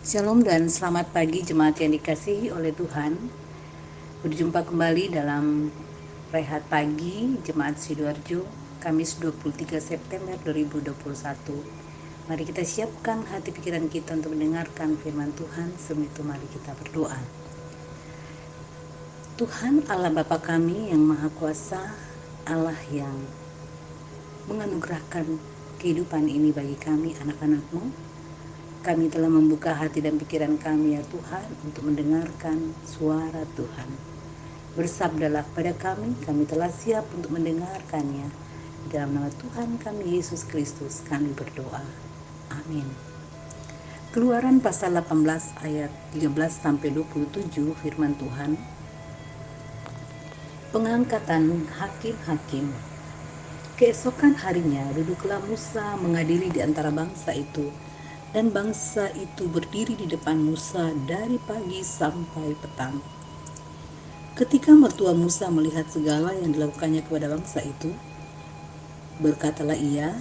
Shalom dan selamat pagi jemaat yang dikasihi oleh Tuhan. Berjumpa kembali dalam Rehat Pagi Jemaat Sidoarjo, Kamis 23 September 2021. Mari kita siapkan hati pikiran kita untuk mendengarkan firman Tuhan. Sebelum itu mari kita berdoa. Tuhan Allah Bapa kami yang Maha Kuasa, Allah yang menganugerahkan kehidupan ini bagi kami anak-anak-Mu. Kami telah membuka hati dan pikiran kami ya Tuhan untuk mendengarkan suara Tuhan. Bersabdalah kepada kami telah siap untuk mendengarkannya. Di dalam nama Tuhan kami Yesus Kristus kami berdoa. Amin. Keluaran pasal 18 ayat 13-27 firman Tuhan. Pengangkatan hakim-hakim. Keesokan harinya duduklah Musa mengadili di antara bangsa itu. Dan bangsa itu berdiri di depan Musa dari pagi sampai petang. Ketika mertua Musa melihat segala yang dilakukannya kepada bangsa itu, berkatalah ia,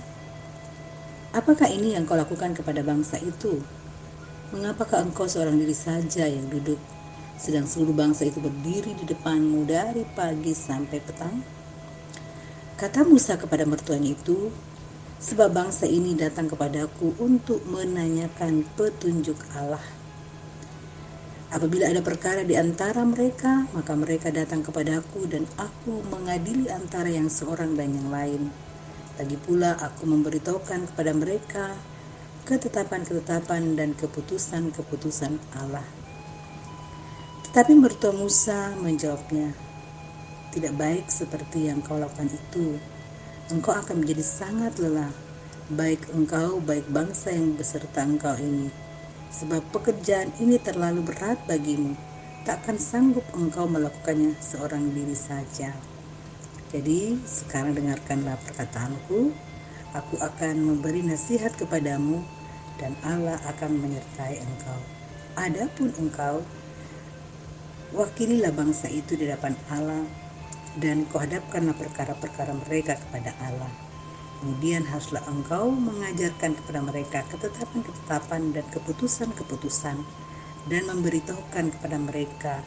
"Apakah ini yang kau lakukan kepada bangsa itu? Mengapakah engkau seorang diri saja yang duduk, sedang seluruh bangsa itu berdiri di depanmu dari pagi sampai petang?" Kata Musa kepada mertuanya itu, "Sebab bangsa ini datang kepadaku untuk menanyakan petunjuk Allah. Apabila ada perkara di antara mereka, maka mereka datang kepadaku dan aku mengadili antara yang seorang dan yang lain. Lagi pula aku memberitahukan kepada mereka ketetapan-ketetapan dan keputusan-keputusan Allah." Tetapi mertua Musa menjawabnya, "Tidak baik seperti yang kau lakukan itu. Engkau akan menjadi sangat lelah, baik engkau, baik bangsa yang beserta engkau ini. Sebab pekerjaan ini terlalu berat bagimu, takkan sanggup engkau melakukannya seorang diri saja." Jadi sekarang dengarkanlah perkataanku, aku akan memberi nasihat kepadamu dan Allah akan menyertai engkau. Adapun engkau, wakililah bangsa itu di hadapan Allah dan kau hadapkanlah perkara-perkara mereka kepada Allah. Kemudian haruslah engkau mengajarkan kepada mereka ketetapan-ketetapan dan keputusan-keputusan dan memberitahukan kepada mereka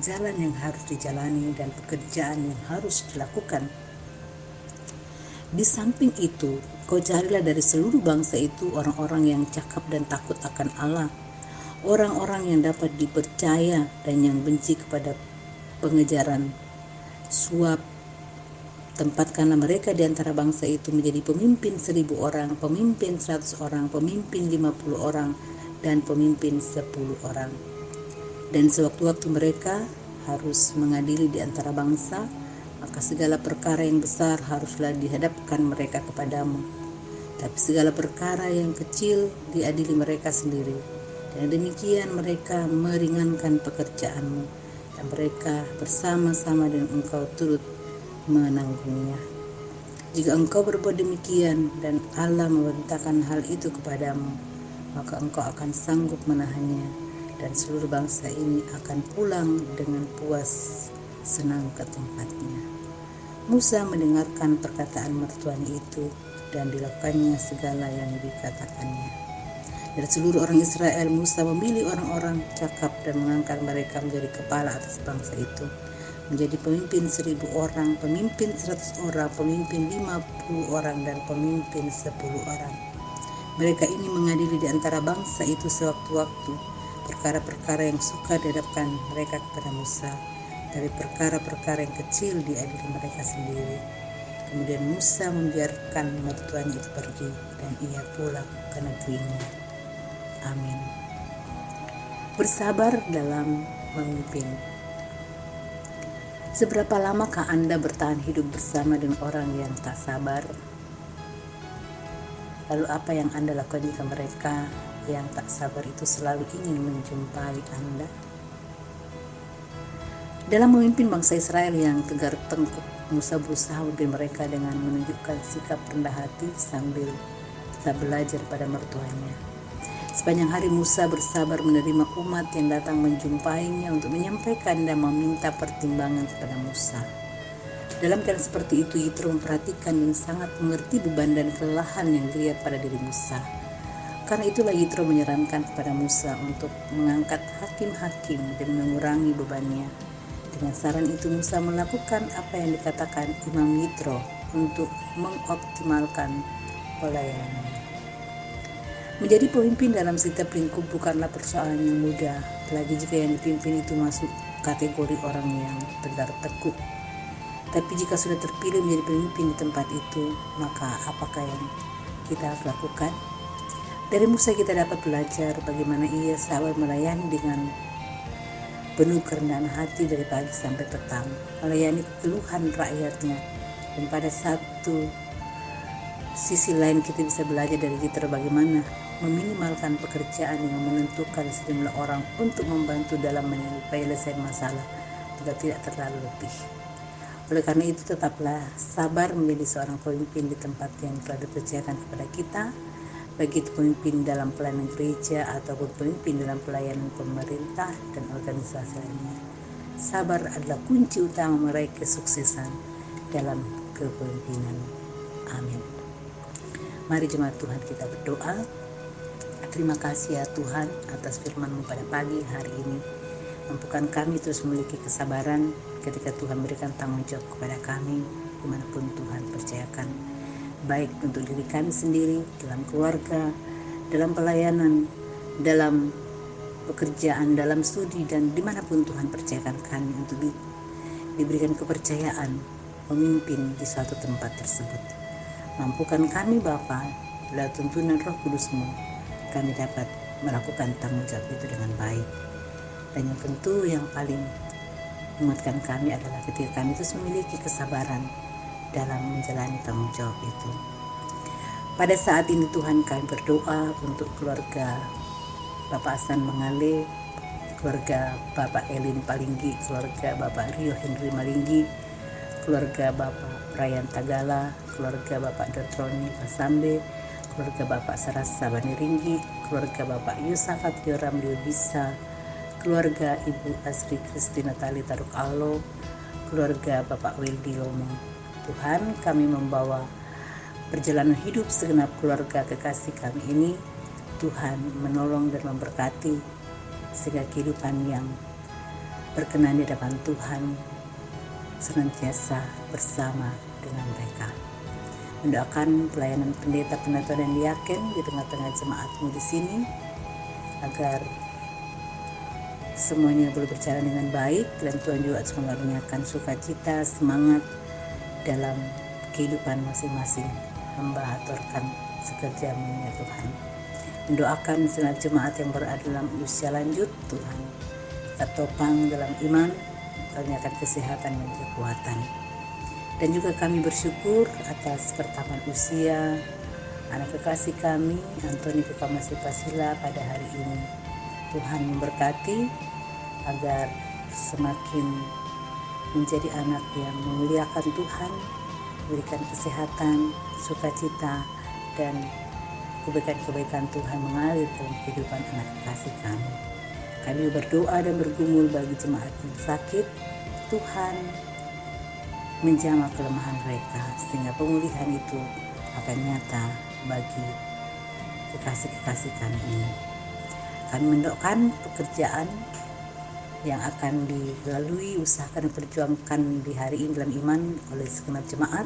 jalan yang harus dijalani dan pekerjaan yang harus dilakukan. Di samping itu, kau carilah dari seluruh bangsa itu orang-orang yang cakap dan takut akan Allah, orang-orang yang dapat dipercaya dan yang benci kepada pengejaran suap. Tempatkanlah mereka di antara bangsa itu menjadi pemimpin 1.000 orang, pemimpin 100 orang, pemimpin 50 orang, dan pemimpin 10 orang. Dan sewaktu-waktu mereka harus mengadili di antara bangsa, maka segala perkara yang besar haruslah dihadapkan mereka kepadamu. Tapi segala perkara yang kecil diadili mereka sendiri. Dan demikian mereka meringankan pekerjaanmu, dan mereka bersama-sama dengan engkau turut menanggungnya. Jika engkau berbuat demikian dan Allah memerintahkan hal itu kepadamu, maka engkau akan sanggup menahannya dan seluruh bangsa ini akan pulang dengan puas senang ke tempatnya. Musa mendengarkan perkataan mertuanya itu dan dilakukannya segala yang dikatakannya. Dari seluruh orang Israel, Musa memilih orang-orang cakap dan mengangkat mereka menjadi kepala atas bangsa itu, menjadi pemimpin 1.000 orang, pemimpin 100 orang, pemimpin 50 orang, dan pemimpin 10 orang. Mereka ini mengadili di antara bangsa itu sewaktu-waktu perkara-perkara yang suka dihadapkan mereka kepada Musa, dari perkara-perkara yang kecil diadili mereka sendiri. Kemudian Musa membiarkan mertuanya itu pergi dan ia pulang ke negerinya. Amin. Bersabar dalam memimpin. Seberapa lamakah Anda bertahan hidup bersama dengan orang yang tak sabar? Lalu apa yang Anda lakukan jika mereka yang tak sabar itu selalu ingin menjumpai Anda? Dalam memimpin bangsa Israel yang tegar tengkuk, Musa berusaha memimpin mereka dengan menunjukkan sikap rendah hati sambil tak belajar pada mertuanya. Sepanjang hari Musa bersabar menerima umat yang datang menjumpainya untuk menyampaikan dan meminta pertimbangan kepada Musa. Dalam keadaan seperti itu, Yitro memperhatikan dan sangat mengerti beban dan kelelahan yang dilihat pada diri Musa. karena itulah Yitro menyarankan kepada Musa untuk mengangkat hakim-hakim dan mengurangi bebannya. Dengan saran itu Musa melakukan apa yang dikatakan Imam Yitro untuk mengoptimalkan pelayanan. Menjadi pemimpin dalam setiap lingkup bukanlah persoalan yang mudah, apalagi jika yang dipimpin itu masuk kategori orang yang tegar tekuk. Tapi jika sudah terpilih menjadi pemimpin di tempat itu, maka apakah yang kita harus lakukan? Dari Musa kita dapat belajar bagaimana ia sabar melayani dengan penuh kerendahan hati dari pagi sampai petang, melayani keluhan rakyatnya. Dan pada satu sisi lain kita bisa belajar dari Yitro bagaimana meminimalkan pekerjaan yang menentukan sejumlah orang untuk membantu dalam menyelesaikan masalah agar tidak terlalu lebih. Oleh karena itu tetaplah sabar menjadi seorang pemimpin di tempat yang telah dipercayakan kepada kita, baik itu pemimpin dalam pelayanan gereja ataupun pemimpin dalam pelayanan pemerintah dan organisasi lainnya. Sabar adalah kunci utama meraih kesuksesan dalam kepemimpinan. Amin. Mari jemaat Tuhan kita berdoa. Terima kasih ya Tuhan atas firman-Mu pada pagi hari ini. Mampukan kami terus memiliki kesabaran ketika Tuhan berikan tanggung jawab kepada kami dimanapun Tuhan percayakan, baik untuk diri kami sendiri, dalam keluarga, dalam pelayanan, dalam pekerjaan, dalam studi, dan dimanapun Tuhan percayakan kami untuk diberikan kepercayaan memimpin di suatu tempat tersebut. Mampukan kami Bapa, lewat tuntunan Roh Kudus-Mu, kami dapat melakukan tanggung jawab itu dengan baik. Dan yang tentu yang paling menguatkan kami adalah ketika kami terus memiliki kesabaran dalam menjalani tanggung jawab itu. Pada saat ini Tuhan kami berdoa untuk keluarga Bapak Hasan Mangale, keluarga Bapak Elin Palinggi, keluarga Bapak Rio Henry Malinggi, keluarga Bapak Ryan Tagala, keluarga Bapak Dotroni Pasambe, keluarga Bapak Sarasa Baniringgi, keluarga Bapak Yusafat Yoram Liobisa, keluarga Ibu Asri Kristina Tali Taruk Alo, keluarga Bapak Wildi Lomo. Tuhan, kami membawa perjalanan hidup segenap keluarga kekasih kami ini. Tuhan menolong dan memberkati sehingga kehidupan yang berkenan di hadapan Tuhan senantiasa bersama dengan mereka. Mendoakan pelayanan pendeta-pendeta dan diaken di tengah-tengah jemaat-Mu di sini agar semuanya boleh berjalan dengan baik, dan Tuhan juga harus mengaruniakan sukacita, semangat dalam kehidupan masing-masing hamba aturkan sekerja-Mu ya Tuhan. Mendoakan segenap jemaat yang berada dalam usia lanjut, Tuhan tetap topang dalam iman, karuniakan kesehatan dan kekuatan. Dan juga kami bersyukur atas pertambahan usia anak kekasih kami, Antoni Kukamasi Pasila pada hari ini. Tuhan memberkati agar semakin menjadi anak yang memuliakan Tuhan, memberikan kesehatan, sukacita, dan kebaikan-kebaikan Tuhan mengalir dalam kehidupan anak kekasih kami. Kami berdoa dan bergumul bagi jemaat yang sakit. Tuhan menjamah kelemahan mereka sehingga pemulihan itu akan nyata bagi kekasih-kekasih kami ini. Kami mendoakan pekerjaan yang akan dilalui, usahakan dan perjuangkan di hari ini dalam iman oleh segenap jemaat.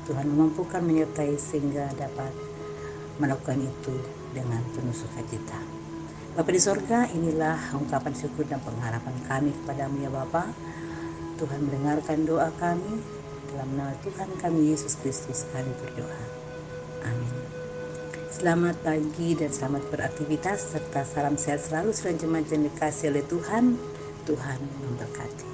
Tuhan memampukan, menyertai sehingga dapat melakukan itu dengan penuh sukacita. Bapa di sorga, inilah ungkapan syukur dan pengharapan kami kepada-Mu ya Bapa. Tuhan mendengarkan doa kami, dalam nama Tuhan kami Yesus Kristus kami berdoa. Amin. Selamat pagi dan selamat beraktivitas serta salam sehat selalu saudara jemaat yang dikasihi oleh Tuhan. Tuhan memberkati.